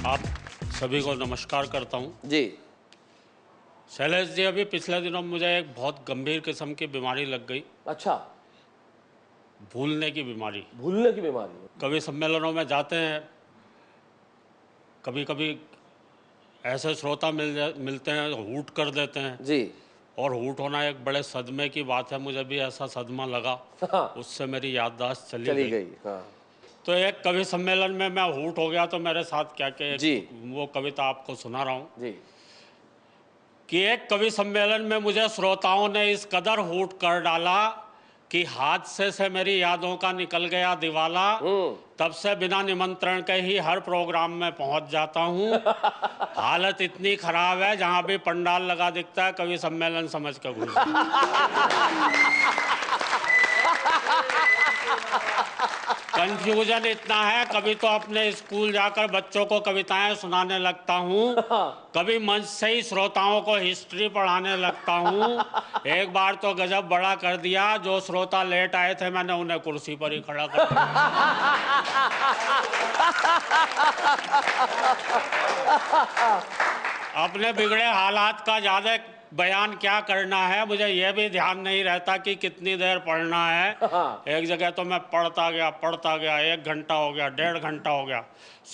आप सभी को नमस्कार करता हूं जी। शैलेश जी, अभी पिछले दिनों मुझे एक बहुत गंभीर किस्म की बीमारी लग गई। अच्छा, भूलने की बीमारी। भूलने की बीमारी। कभी सम्मेलनों में जाते हैं, कभी कभी ऐसे श्रोता मिलते हैं, हूट कर देते हैं। जी। और हूट होना एक बड़े सदमे की बात है। मुझे भी ऐसा सदमा लगा। हाँ। उससे मेरी याददाश्त चली गई। हाँ। तो एक कवि सम्मेलन में मैं हूट हो गया, तो मेरे साथ क्या जी। वो कविता आपको सुना रहा हूँ जी। कि एक कवि सम्मेलन में मुझे श्रोताओं ने इस कदर हूट कर डाला कि हादसे से मेरी यादों का निकल गया दिवाला। तब से बिना निमंत्रण के ही हर प्रोग्राम में पहुंच जाता हूं। हालत इतनी खराब है, जहां भी पंडाल लगा दिखता है कवि सम्मेलन समझ कर घुस कंफ्यूजन इतना है, कभी तो अपने स्कूल जाकर बच्चों को कविताएं सुनाने लगता हूँ, कभी मंच से ही श्रोताओं को हिस्ट्री पढ़ाने लगता हूँ। एक बार तो गजब बड़ा कर दिया, जो श्रोता लेट आए थे मैंने उन्हें कुर्सी पर ही खड़ा कर दिया। अपने बिगड़े हालात का ज्यादा बयान क्या करना है, मुझे यह भी ध्यान नहीं रहता कि कितनी देर पढ़ना है। एक जगह तो मैं पढ़ता गया, 1 घंटा हो गया, 1.5 घंटा हो गया।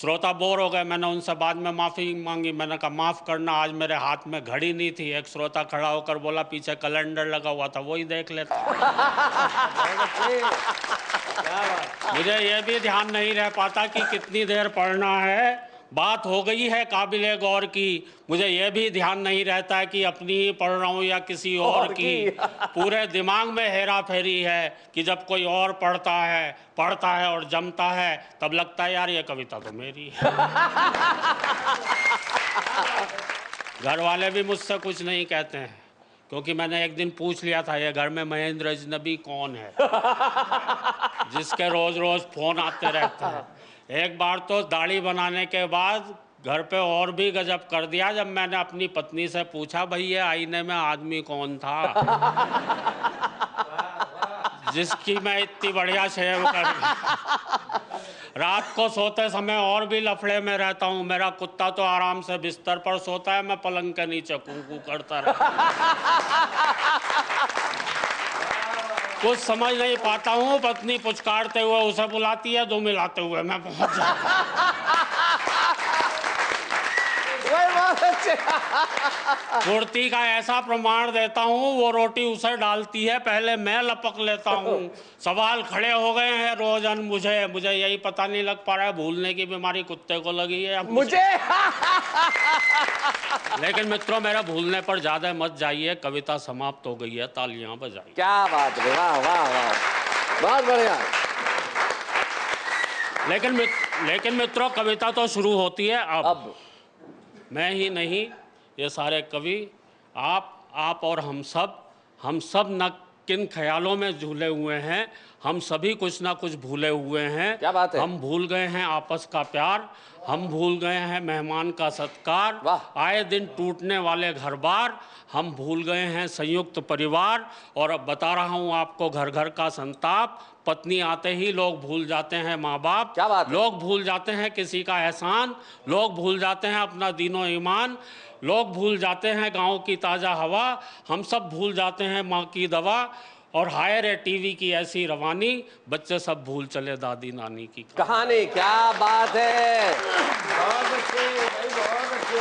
श्रोता बोर हो गए, मैंने उनसे बाद में माफ़ी मांगी। मैंने कहा माफ़ करना, आज मेरे हाथ में घड़ी नहीं थी। एक श्रोता खड़ा होकर बोला पीछे कैलेंडर लगा हुआ था, वही देख लेता। मुझे यह भी ध्यान नहीं रह पाता कि कितनी देर पढ़ना है। बात हो गई है काबिले गौर की, मुझे यह भी ध्यान नहीं रहता है कि अपनी ही पढ़ रहा हूँ या किसी और की। पूरे दिमाग में हेरा फेरी है कि जब कोई और पढ़ता है और जमता है, तब लगता है यार ये कविता तो मेरी है। घर वाले भी मुझसे कुछ नहीं कहते हैं, क्योंकि मैंने एक दिन पूछ लिया था ये घर में महेंद्र अजनबी कौन है, जिसके रोज रोज फोन आते रहते हैं। एक बार तो दाढ़ी बनाने के बाद घर पे और भी गजब कर दिया, जब मैंने अपनी पत्नी से पूछा भाई ये आईने में आदमी कौन था जिसकी मैं इतनी बढ़िया शेव कर। रात को सोते समय और भी लफड़े में रहता हूँ। मेरा कुत्ता तो आराम से बिस्तर पर सोता है, मैं पलंग के नीचे कू करता रहता। कुछ समझ नहीं पाता हूँ। पत्नी पुचकारते हुए उसे बुलाती है, 2 मिलाते हुए मैं पहुंच जाता। कुर्ती का ऐसा प्रमाण देता हूँ, वो रोटी उसे डालती है, पहले मैं लपक लेता हूँ। सवाल खड़े हो गए हैं रोजन मुझे यही पता नहीं लग पा रहा है भूलने की बीमारी कुत्ते को लगी है या मुझे। लेकिन मित्रों, मेरा भूलने पर ज्यादा मत जाइए, कविता समाप्त हो गई है, तालियां बजाइए। क्या बात है, वाह वाह वाह, बहुत बढ़िया। लेकिन मित्रों, कविता तो शुरू होती है अब। मैं ही नहीं, ये सारे कवि, आप और हम सब न किन ख्यालों में झूले हुए हैं। हम सभी कुछ ना कुछ भूले हुए हैं। क्या बात है? हम भूल गए हैं आपस का प्यार, हम भूल गए हैं मेहमान का सत्कार, आए दिन टूटने वाले घर बार, हम भूल गए हैं संयुक्त परिवार। और अब बता रहा हूँ आपको घर घर का संताप। पत्नी आते ही लोग भूल जाते हैं माँ बाप, क्या बात है? लोग भूल जाते हैं किसी का एहसान, लोग भूल जाते हैं अपना दीनो ईमान, लोग भूल जाते हैं गाँव की ताज़ा हवा, हम सब भूल जाते हैं माँ की दवा। और हाय रे टीवी की ऐसी रवानी, बच्चे सब भूल चले दादी नानी की कहानी। क्या बात है,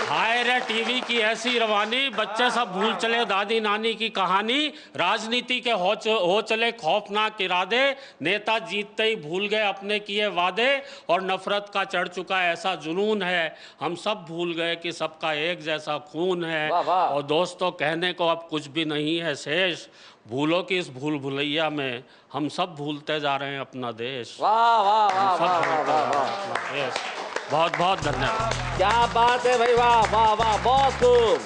हाय रे टीवी की ऐसी रवानी, बच्चे सब भूल चले दादी नानी की कहानी। राजनीति के हो चले खौफनाक इरादे, नेता जीतते ही भूल गए अपने किए वादे। और नफरत का चढ़ चुका ऐसा जुनून है, हम सब भूल गए कि सबका एक जैसा खून है। और दोस्तों, कहने को अब कुछ भी नहीं है शेष, भूलों की इस भूल भुलैया में हम सब भूलते जा रहे हैं अपना देश। वाह वाह वाह वाह वाह, बहुत बहुत धन्यवाद। क्या बात है भाई, वाह वाह वाह, बहुत खूब।